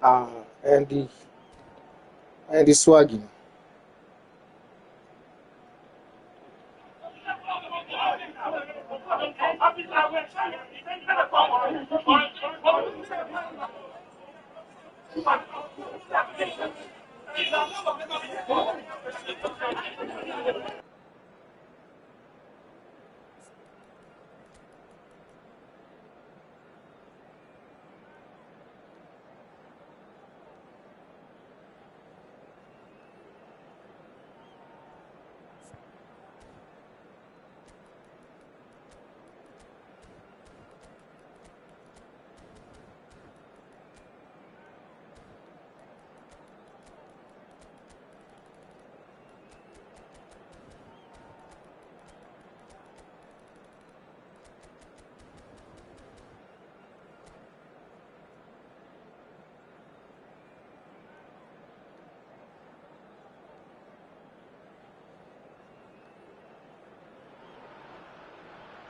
Ah, and the swagging.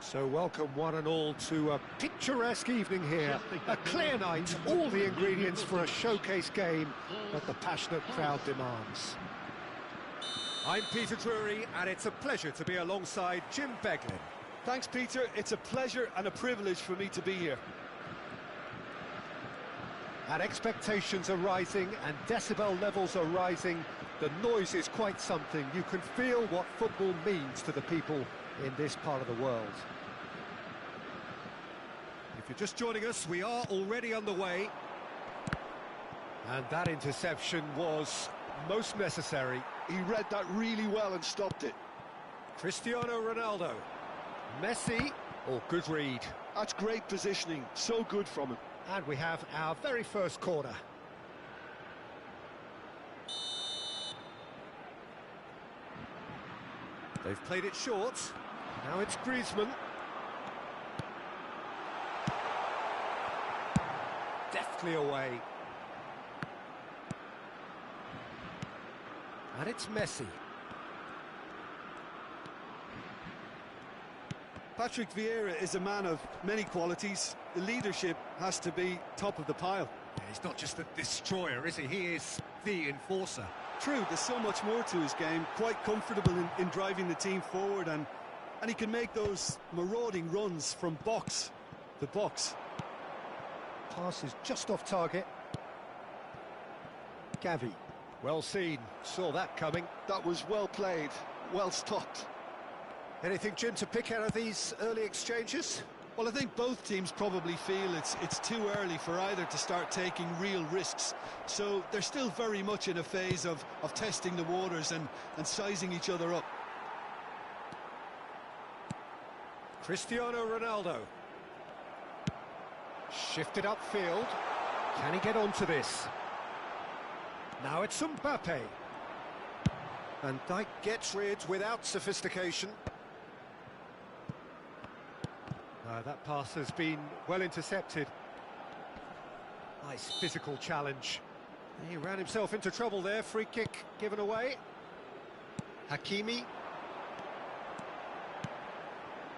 So welcome one and all to a picturesque evening here. A clear night, all the ingredients for a showcase game that the passionate crowd demands. I'm Peter Drury, and it's a pleasure to be alongside Jim Beglin. Thanks, Peter. It's a pleasure and a privilege for me to be here. And expectations are rising and decibel levels are rising. The noise is quite something. You can feel what football means to the people in this part of the world. If you're just joining us, we are already underway. And that interception was most necessary. He read that really well and stopped it. Cristiano Ronaldo. Messi. Oh, good read. That's great positioning. So good from him. And we have our very first corner. They've played it short. Now it's Griezmann. Deftly away. And it's Messi. Patrick Vieira is a man of many qualities. The leadership has to be top of the pile. Yeah, he's not just a destroyer, is he? He is the enforcer. True, there's so much more to his game. Quite comfortable in driving the team forward, and he can make those marauding runs from box to box. Pass is just off target. Gavi. Well seen. Saw that coming. That was well played, well stopped. Anything, Jim, to pick out of these early exchanges? Well, I think both teams probably feel it's too early for either to start taking real risks. So they're still very much in a phase of testing the waters and sizing each other up. Cristiano Ronaldo. Shifted upfield. Can he get onto this? Now it's Mbappe. And Dijk gets rid without sophistication. That pass has been well intercepted. Nice physical challenge. He ran himself into trouble there. Free kick given away. Hakimi.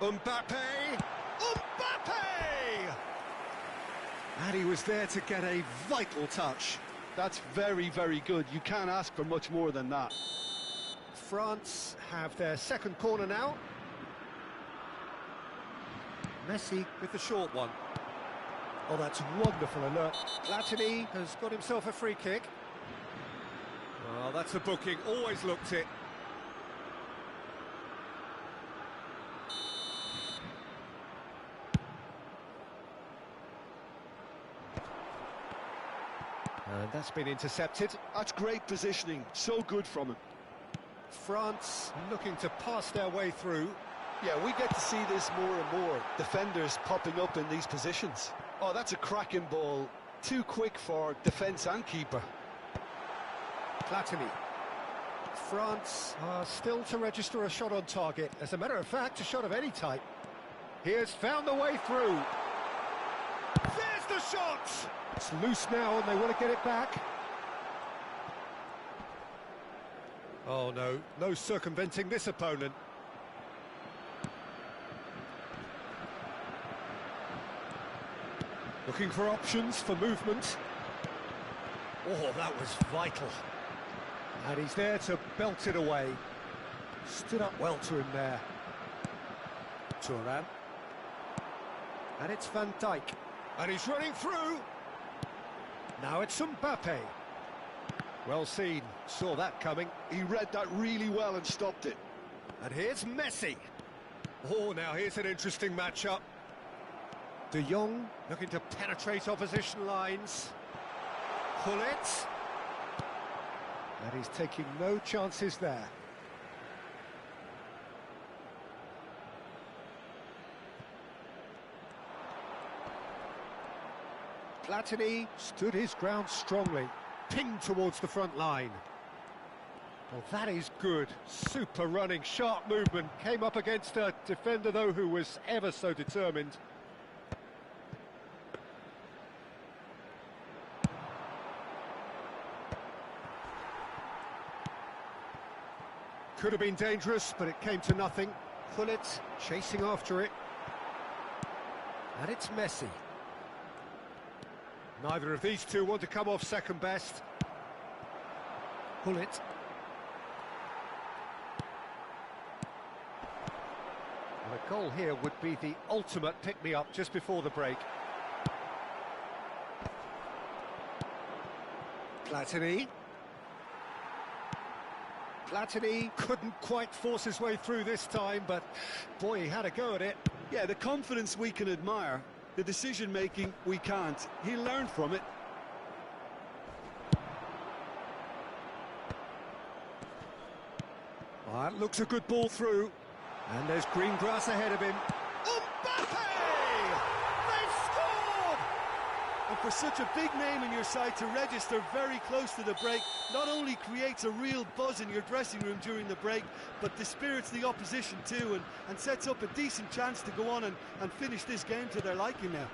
Mbappe! Mbappe! And he was there to get a vital touch. That's very, very good. You can't ask for much more than that. France have their second corner now. Messi with the short one. Oh, that's wonderful alert. Platini has got himself a free kick. Well, that's a booking. Always looked it. And that's been intercepted. That's great positioning. So good from him. France looking to pass their way through. Yeah, we get to see this more and more. Defenders popping up in these positions. Oh, that's a cracking ball. Too quick for defence and keeper. Platini. France are still to register a shot on target. As a matter of fact, a shot of any type. He has found a way through. There's the shot! It's loose now and they want to get it back. Oh no, no circumventing this opponent. Looking for options for movement. Oh, that was vital. And he's there to belt it away. Stood up well to him there. Turan. And it's Van Dijk. And he's running through. Now it's Mbappe. Well seen. Saw that coming. He read that really well and stopped it. And here's Messi. Oh, now here's an interesting matchup. De Jong looking to penetrate opposition lines. Gullit. And he's taking no chances there. Platini stood his ground strongly, pinged towards the front line. Well, that is good. Super running, sharp movement. Came up against a defender, though, who was ever so determined. Could have been dangerous, but it came to nothing. Gullit chasing after it. And it's Messi. Neither of these two want to come off second best. Gullit. And a goal here would be the ultimate pick-me-up just before the break. Platini. Platini couldn't quite force his way through this time, but boy, he had a go at it. Yeah, the confidence we can admire, the decision-making we can't. He'll learn from it. That looks a good ball through. And there's green grass ahead of him. Mbappe! They've scored! And for such a big name in your side to register very close to the break, not only creates a real buzz in your dressing room during the break, but dispirits the opposition too, and sets up a decent chance to go on and finish this game to their liking now.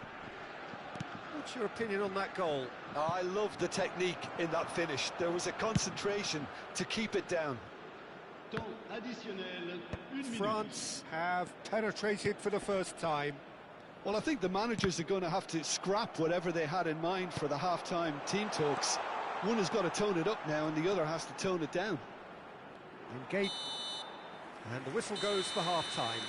What's your opinion on that goal? I love the technique in that finish. There was a concentration to keep it down. France have penetrated for the first time. Well, I think the managers are going to have to scrap whatever they had in mind for the half-time team talks. One has got to tone it up now, and the other has to tone it down. Engage. And the whistle goes for half-time.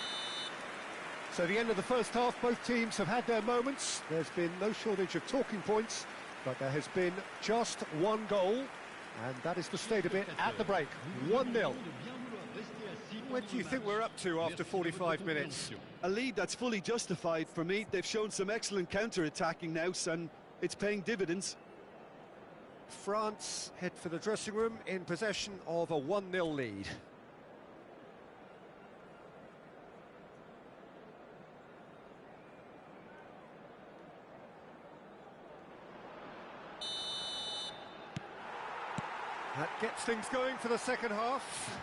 So the end of the first half, both teams have had their moments. There's been no shortage of talking points, but there has been just one goal, and that is the state of it at the break. 1-0. Where do you think we're up to after 45 minutes? A lead that's fully justified for me. They've shown some excellent counter-attacking now, and it's paying dividends. France head for the dressing room in possession of a 1-0 lead. That gets things going for the second half.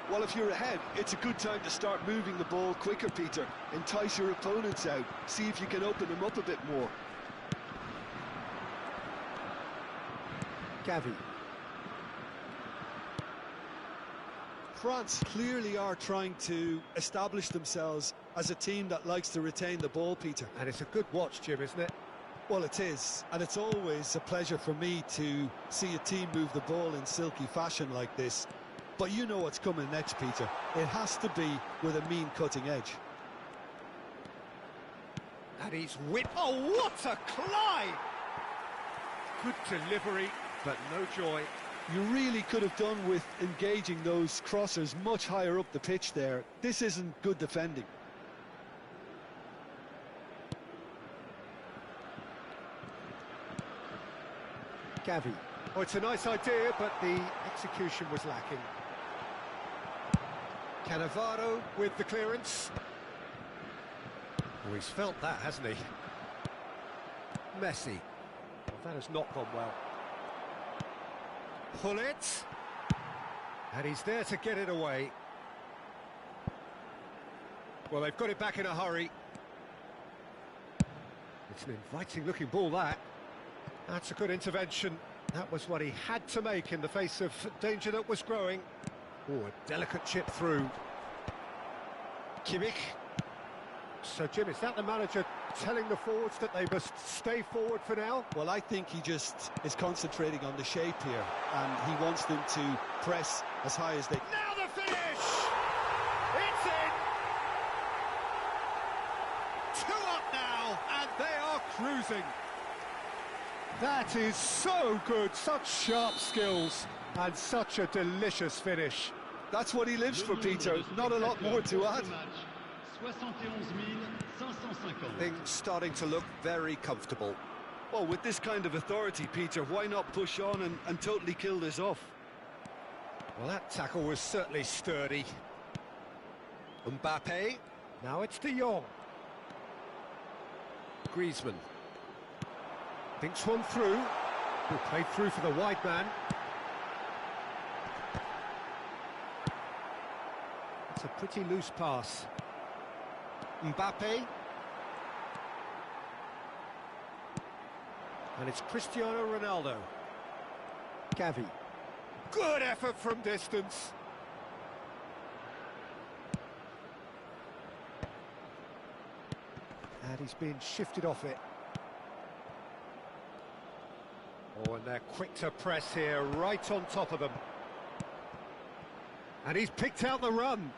Well, if you're ahead, it's a good time to start moving the ball quicker, Peter. Entice your opponents out. See if you can open them up a bit more. Gavi. France clearly are trying to establish themselves as a team that likes to retain the ball, Peter. And it's a good watch, Jim, isn't it? Well, it is, and it's always a pleasure for me to see a team move the ball in silky fashion like this. But you know what's coming next, Peter. It has to be with a mean cutting edge. And he's whipped. Oh, what a climb! Good delivery, but no joy. You really could have done with engaging those crossers much higher up the pitch there. This isn't good defending. Gavi. Oh, it's a nice idea, but the execution was lacking. Cannavaro with the clearance. Oh, he's felt that, hasn't he? Messi. Well, that has not gone well. Gullit. And he's there to get it away. Well, they've got it back in a hurry. It's an inviting-looking ball, that. That's a good intervention. That was what he had to make in the face of danger that was growing. Oh, a delicate chip through. Kimmich. So, Jim, is that the manager telling the forwards that they must stay forward for now? Well, I think he just is concentrating on the shape here, and he wants them to press as high as they can. Now the finish! It's in! 2 up now, and they are cruising. That is so good, such sharp skills, and such a delicious finish. That's what he lives for, Peter. Not a lot more to add. Things starting to look very comfortable. Well, with this kind of authority, Peter, why not push on and totally kill this off? Well, that tackle was certainly sturdy. Mbappe. Now it's De Jong. Griezmann. Thinks one through. Who played through for the wide man. It's a pretty loose pass. Mbappe. And it's Cristiano Ronaldo. Gavi. Good effort from distance. And he's been shifted off it. Oh, and they're quick to press here, right on top of them. And he's picked out the run.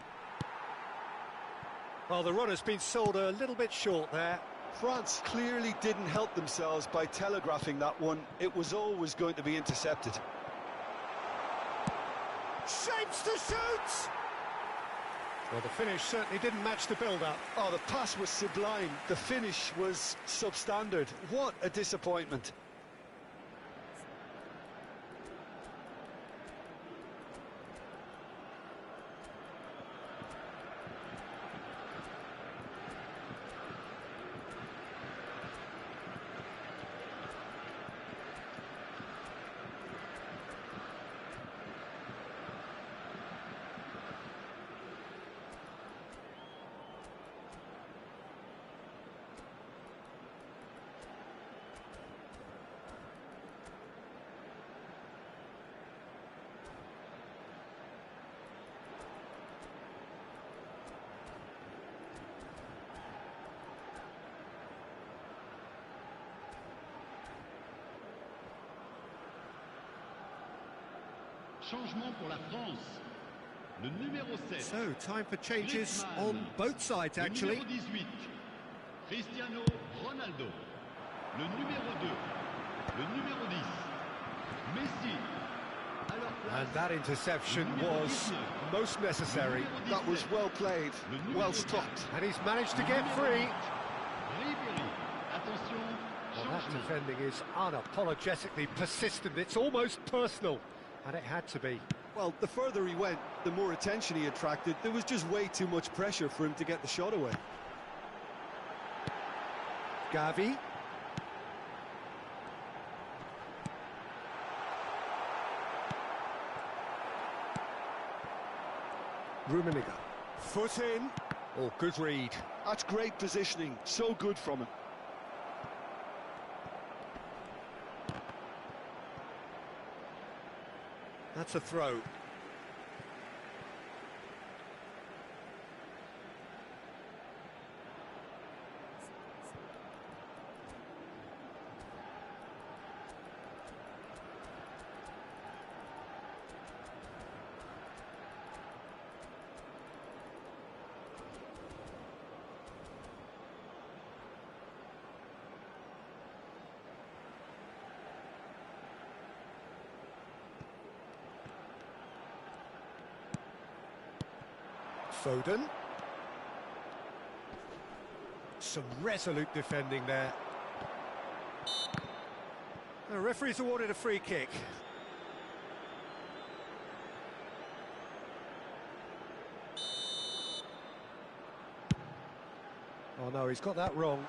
Well, the run has been sold a little bit short there. France clearly didn't help themselves by telegraphing that one. It was always going to be intercepted. Shapes to shoot! Well, the finish certainly didn't match the build-up. Oh, the pass was sublime. The finish was substandard. What a disappointment. Changement pour la France. Le numéro 7. So, time for changes on both sides, actually. Le numéro 18. Cristiano Ronaldo. Le numéro 2. Le numéro 10. Messi. And that interception was most necessary. That was well played, well stopped. And he's managed to get free. Attention. Well, that defending is unapologetically persistent. It's almost personal. And it had to be. Well, the further he went, the more attention he attracted. There was just way too much pressure for him to get the shot away. Gavi. Rummenigge. Foot in. Oh, good read. That's great positioning. So good from him. That's a throw. Foden. Some resolute defending there. The referee's awarded a free kick. Oh no, he's got that wrong.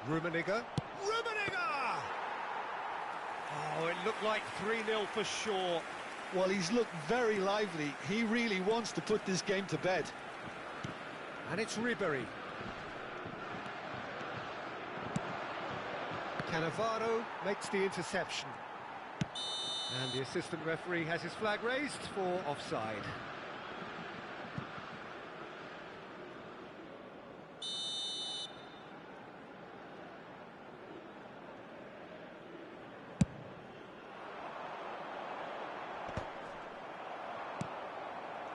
Rummenigge. Rummenigge! Oh, it looked like 3-0 for sure. Well, he's looked very lively. He really wants to put this game to bed. And it's Ribéry. Cannavaro makes the interception. And the assistant referee has his flag raised for offside.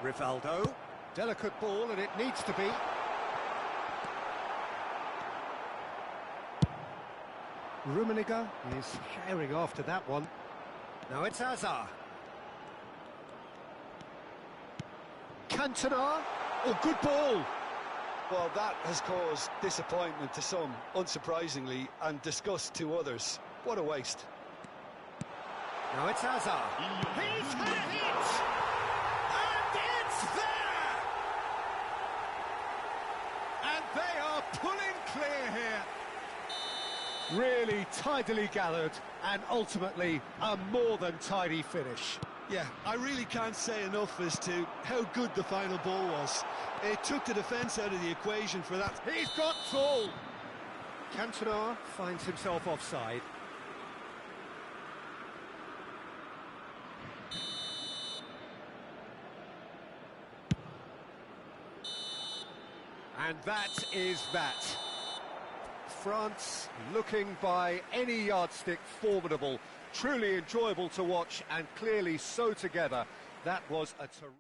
Rivaldo, delicate ball, and it needs to be. Rummenigge is carrying after that one. Now it's Hazard. Cantona. Oh, good ball. Well, that has caused disappointment to some, unsurprisingly, and disgust to others. What a waste. Now it's Hazard. He's had it! And it's there! And they are pulling clear here. Really tidily gathered, and ultimately a more than tidy finish. Yeah, I really can't say enough as to how good the final ball was. It took the defence out of the equation for that. He's got full. Cantona finds himself offside. And that is that. France looking by any yardstick formidable, truly enjoyable to watch, and clearly so together. That was a terrific...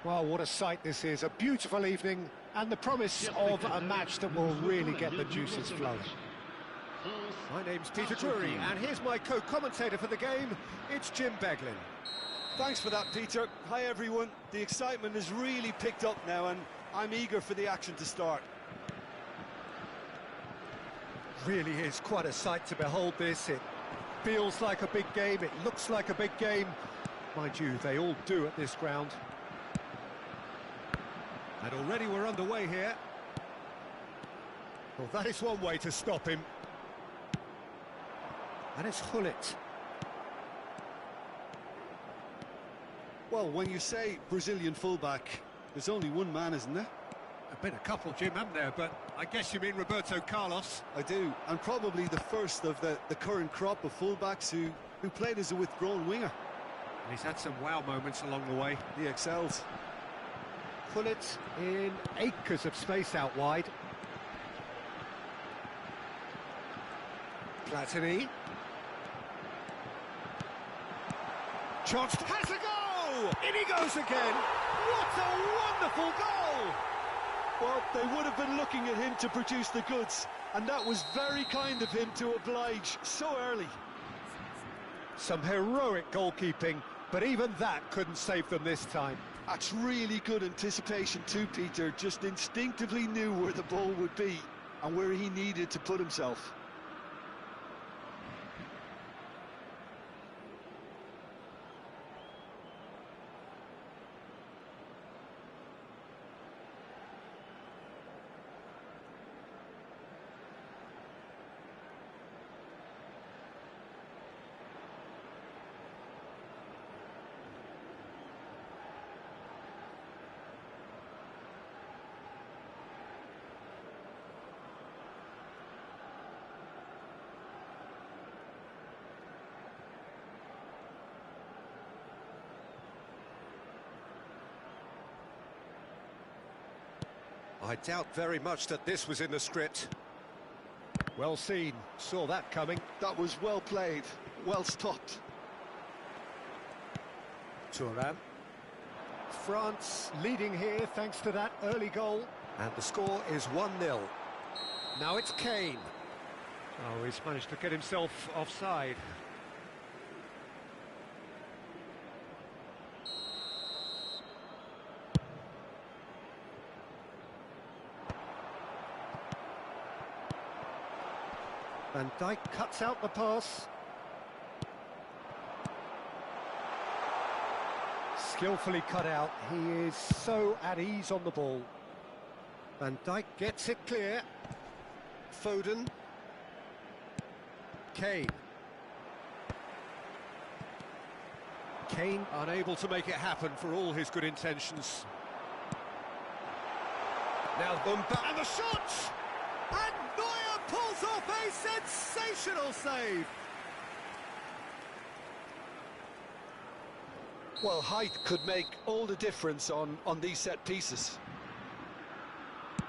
Well, what a sight this is. A beautiful evening and the promise of a match that will really get the juices flowing. My name's Peter Drury, and here's my co-commentator for the game. It's Jim Beglin. Thanks for that, Peter. Hi, everyone. The excitement has really picked up now, and I'm eager for the action to start. Really is quite a sight to behold this. It feels like a big game, it looks like a big game. Mind you, they all do at this ground. And already we're underway here. Well, that is one way to stop him. And it's Hullet. Well, when you say Brazilian fullback, there's only one man, isn't there? There've been a couple, Jim, haven't there? But I guess you mean Roberto Carlos. I do, and probably the first of the current crop of fullbacks who played as a withdrawn winger. And he's had some wow moments along the way. He excels. Hullet in acres of space out wide. Platini. Chance has a go! In he goes again! What a wonderful goal! Well, they would have been looking at him to produce the goods, and that was very kind of him to oblige so early. Some heroic goalkeeping, but even that couldn't save them this time. That's really good anticipation too, Peter. Just instinctively knew where the ball would be and where he needed to put himself. I doubt very much that this was in the script. Well seen, saw that coming. That was well played, well stopped. Thuram. France leading here thanks to that early goal. And the score is 1-0. Now it's Kane. Oh, he's managed to get himself offside. Van Dijk cuts out the pass. Skillfully cut out. He is so at ease on the ball. Van Dijk gets it clear. Foden. Kane. Kane unable to make it happen for all his good intentions. Now Bumba and the shot! And Neuer pulls off a sensational save! Well, height could make all the difference on these set pieces. A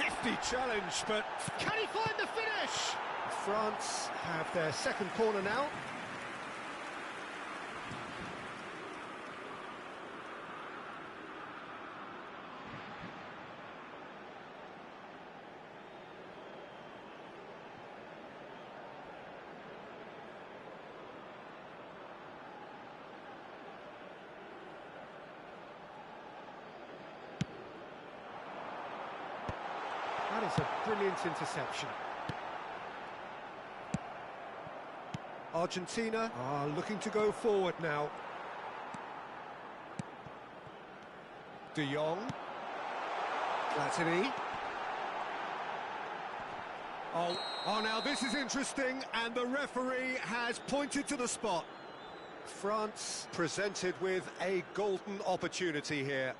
hefty challenge, but can he find the finish? France have their second corner now. That is a brilliant interception. Argentina are looking to go forward now. De Jong. Platini. Oh, now this is interesting, and the referee has pointed to the spot. France presented with a golden opportunity here.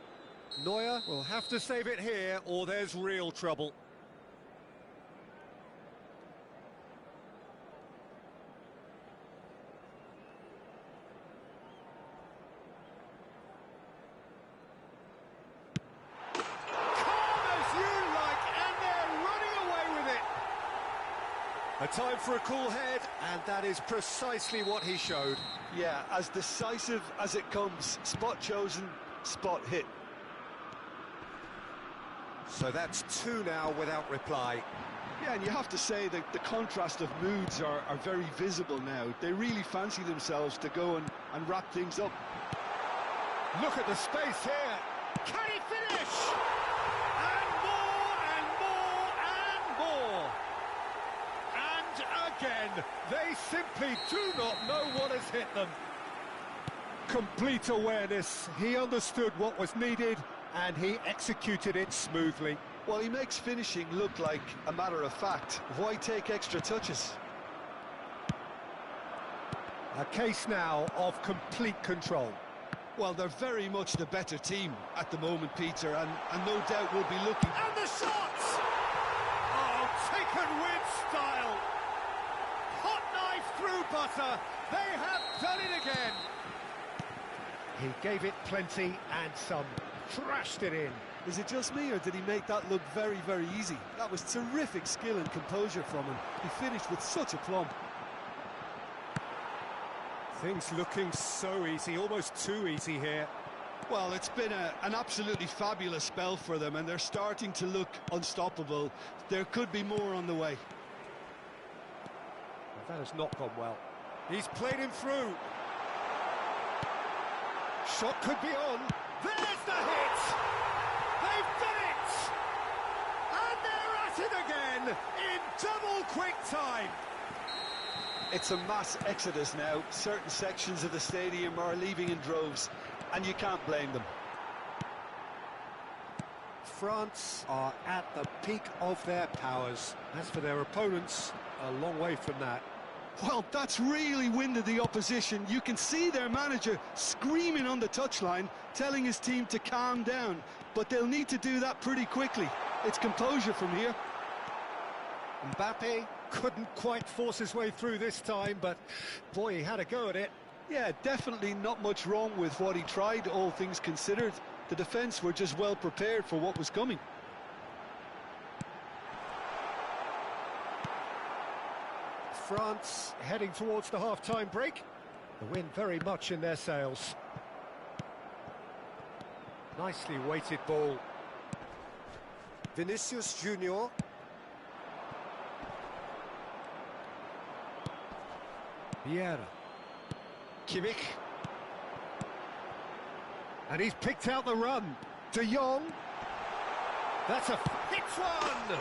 Neuer will have to save it here, or there's real trouble. A time for a cool head, and that is precisely what he showed. Yeah, as decisive as it comes. Spot chosen, spot hit. So that's two now without reply. Yeah, and you have to say that the contrast of moods are very visible now. They really fancy themselves to go and wrap things up. Look at the space here. Can he finish? And more, and more, and more. And again, they simply do not know what has hit them. Complete awareness. He understood what was needed, and he executed it smoothly. Well, he makes finishing look like a matter of fact. Why take extra touches? A case now of complete control. Well, they're very much the better team at the moment, Peter, and no doubt will be looking... And the shots! Oh, taken with style. Hot knife through butter. They have done it again. He gave it plenty and some. Thrashed it in. Is it just me, or did he make that look very, very easy? That was terrific skill and composure from him. He finished with such aplomb. Things looking so easy, almost too easy here. Well, it's been an absolutely fabulous spell for them, and they're starting to look unstoppable. There could be more on the way. That has not gone well. He's played him through. Shot could be on. There's the hit! They've done it! And they're at it again in double quick time. It's a mass exodus now. Certain sections of the stadium are leaving in droves, and you can't blame them. France are at the peak of their powers. As for their opponents, a long way from that. Well, that's really winded the opposition. You can see their manager screaming on the touchline, telling his team to calm down. But they'll need to do that pretty quickly. It's composure from here. Mbappe couldn't quite force his way through this time, but boy, he had a go at it. Yeah, definitely not much wrong with what he tried, all things considered. The defence were just well prepared for what was coming. France heading towards the half-time break. The wind very much in their sails. Nicely weighted ball. Vinicius Junior. Vieira. Kimmich. And he's picked out the run. De Jong. That's a hit one.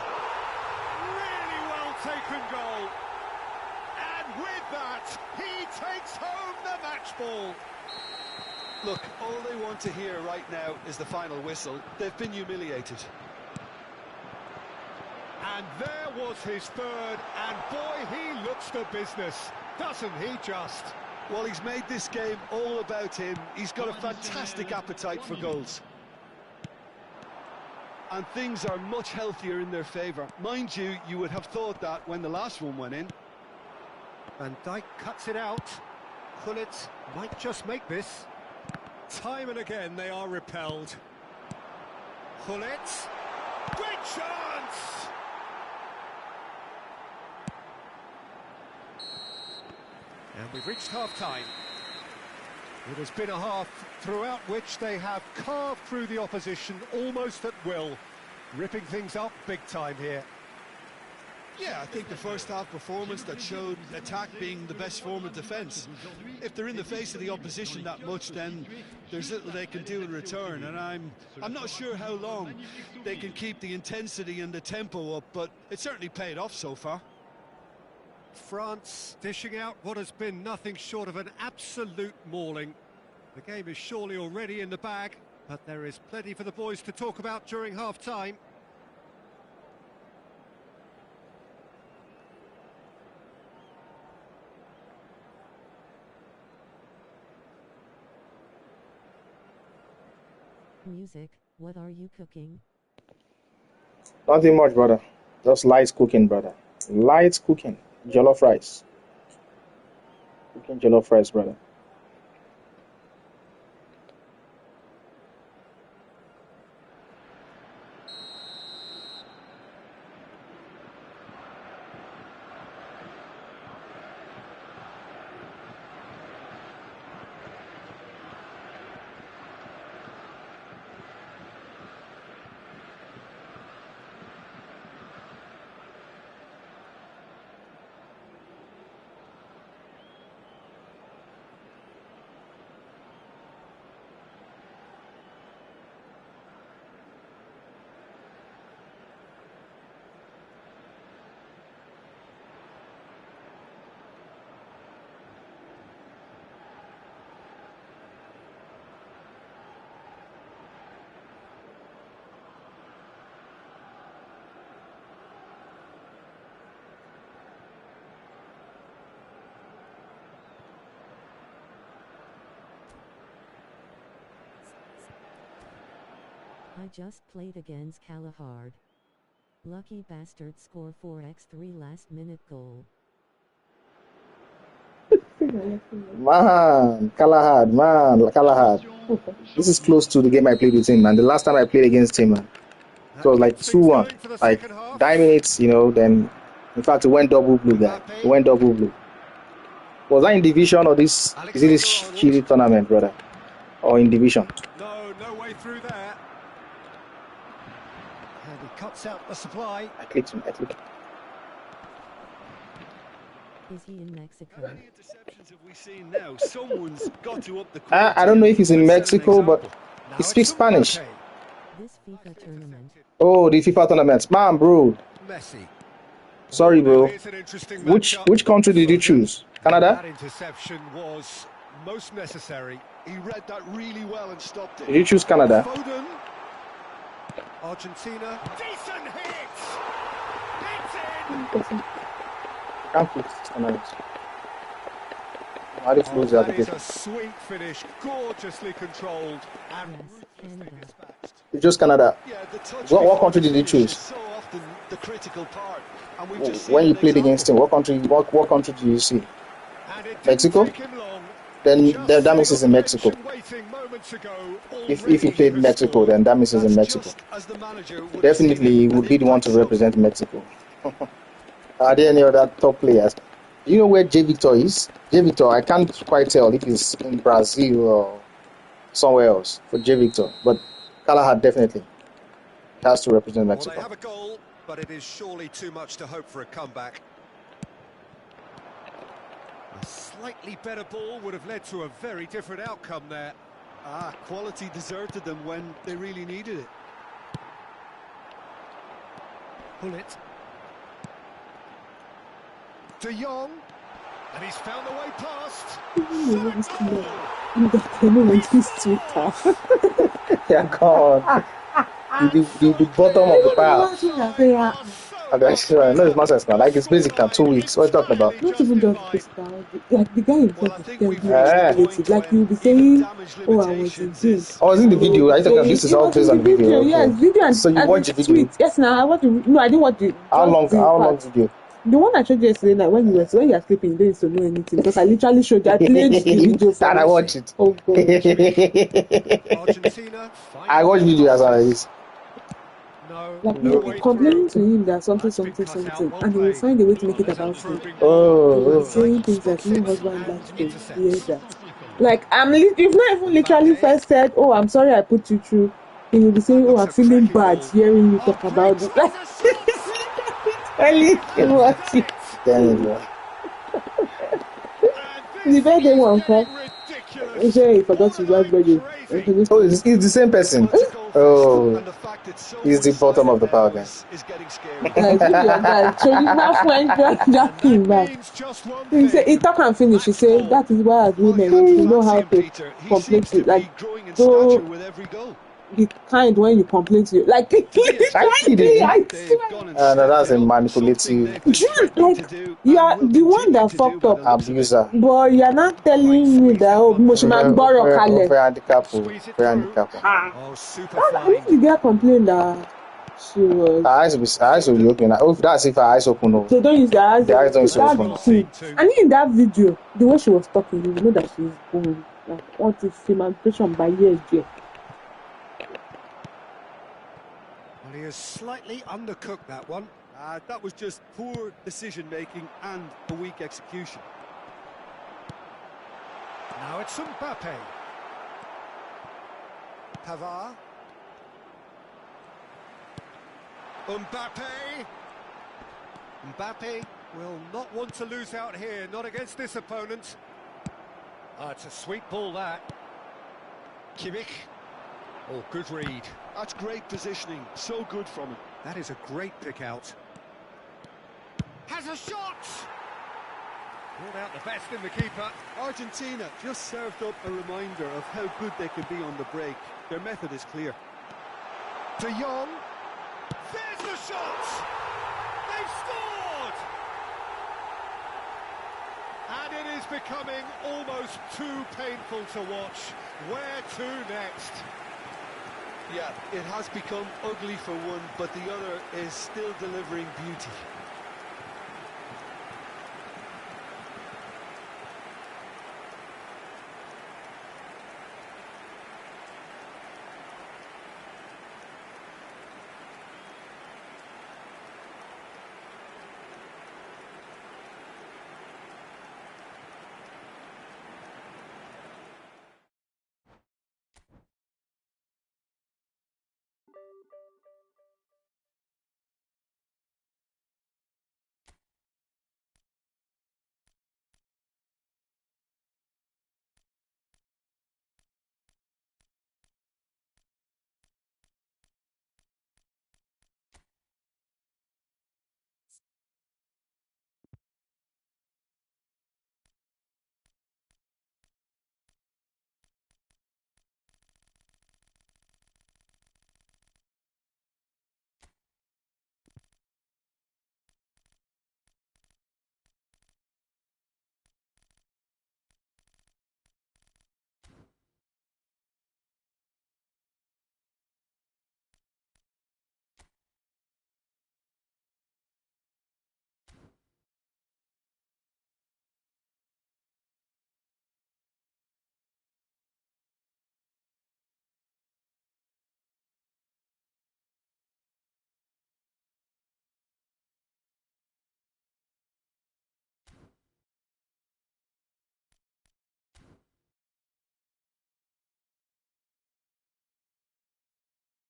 Really well taken goal. And with that, he takes home the match ball. Look, all they want to hear right now is the final whistle. They've been humiliated. And there was his third, and boy, he looks the business, doesn't he just? Well, he's made this game all about him. He's got a fantastic appetite for goals. And things are much healthier in their favour. Mind you, you would have thought that when the last one went in. Van Dijk cuts it out. Gullit might just make this. Time and again they are repelled. Gullit. Great chance! And we've reached half-time. It has been a half throughout which they have carved through the opposition almost at will, ripping things up big time here. Yeah, I think the first half performance that showed attack being the best form of defence. If they're in the face of the opposition that much, then there's little they can do in return, and I'm not sure how long they can keep the intensity and the tempo up, but it certainly paid off so far. France dishing out what has been nothing short of an absolute mauling. The game is surely already in the bag, but there is plenty for the boys to talk about during half-time. Music, what are you cooking? Nothing much, brother. Just light cooking, brother. Light cooking. Jollof rice. Cooking jollof rice, brother. I just played against Kalahard. Lucky bastard score 4x3 last minute goal. Man, Kalahad. This is close to the game I played with him, man. The last time I played against him, man. It was like 2-1. Like 9 minutes, then in fact it went double blue guy. It went double blue. Was that in division or this? Is it this shitty tournament, brother? Or in division? No way through there. And he cuts out the supply. I clicked him. Is he in Mexico? How many interceptions have we seen now? Someone's got to up the I don't know if he's in Mexico, but he speaks Spanish. This FIFA tournament. Oh, the FIFA tournament. Man, bro. Messi. Sorry, bro. Which country did you choose? Canada? That interception was most necessary. He read that really well and stopped it. Did you choose Canada? Foden. Argentina. Decent hit! It's in! Can't fix Canada. How do you lose That that? is a sweet finish, gorgeously controlled and Yes, Canada. dispatched. You chose Canada. Yeah, the touch What country before did you the finish choose? is so often the critical part. And we've just seen When you an played against him, example. what country did you see? And it didn't Mexico? take him long. Then Just that means he's in Mexico. waiting moments ago, If already he played Mexico, then that means he's in That's Mexico. just as the manager would have Definitely seen he it, would and be the one impact to so. represent Mexico. Are there any other top players? Do you know where J Victor is? J Victor, I can't quite tell if he's in Brazil or somewhere else for J Victor, but Kalahad definitely has to represent Well, they Mexico. have a goal, but it is surely too much to hope for a comeback. A slightly better ball would have led to a very different outcome there. Quality deserted them when they really needed it. Pull it. De Jong. And he's found the way past. Yeah, God. The bottom of the pile. No, it's nonsense now. Like it's basic now. 2 weeks. What are you talking about? Not even just physical. Like the guy Well, himself I is think very we've reached the manipulated. point Like you'll be when saying, even damage "Oh, I was in limitations jail." is... I was in the video. Are you talking? This is all It was based in on the video. Yes, Okay. video and So you and watched the video? tweet. Yes, now I watched. No, I didn't watch the. How long? just the How long part. video? The one I showed you yesterday, like when you were sleeping, you didn't used to know anything because I literally showed you. I played the video for And I you. watch it. Oh God. Argentina. I watch video as well as this. No. Like No you'll way be complaining through. to him that something, That's been cut out, something, well and he will played. find a way to make it There's a about you. probing ball. He will Oh. be saying things that Spots no it husband and likes to hear intercepts. that. Like you've not even literally Mbappe. first said, "Oh, I'm sorry, I put you through." He will be saying, That "Oh, looks I'm a feeling cracking bad ball. hearing you talk Great about it." Like, choice of shots. really, And watch he's it. done it. Damn it. And The this birthday is one, getting he ridiculous. said he forgot his wife's birthday. Borderline Oh, it's the same person. Well, it's a goal Oh, first, and the fact it's so he's the bottom of the one-sided pile, now guys. is getting scary. Like, if your guy, so he's not friend just him back. means just one He said he thing. talk and finish. He Match said ball. that is why as Well, you women have to we know fancy how him, to Peter. He complain seems to to like be growing in so stature with every goal. be kind when you complain to you. Like Actually, literally, I They've swear. gone and no, that's stepped a it up, manipulative something they've been Dude, threatening to like do you and are will the one continue that to fucked do by up. the looks of it. abuser. But you're not telling me that oh Mushman borrow Kale. Fair handicap. Squeeze it Fair through. handicap. Oh, super I think the fine. girl complained that she was Her eyes will be open. Oh, that's if her eyes open. Oh. they don't use their eyes. The eyes don't use That's open. the thing. And in that video, the way she was talking, you know that she's born. Like what is emancipation by years, yeah. Well, he has slightly undercooked that one. That was just poor decision-making and a weak execution. Now it's Mbappe. Pavard. Mbappe. Mbappe will not want to lose out here, not against this opponent. It's a sweet ball, that. Kimmich. Oh, good read. That's great positioning, so good from him. That is a great pick out. Has a shot! Brought out the best in the keeper. Argentina just served up a reminder of how good they can be on the break. Their method is clear. De Jong. There's the shot! They've scored! And it is becoming almost too painful to watch. Where to next? Yeah, it has become ugly for one, but the other is still delivering beauty.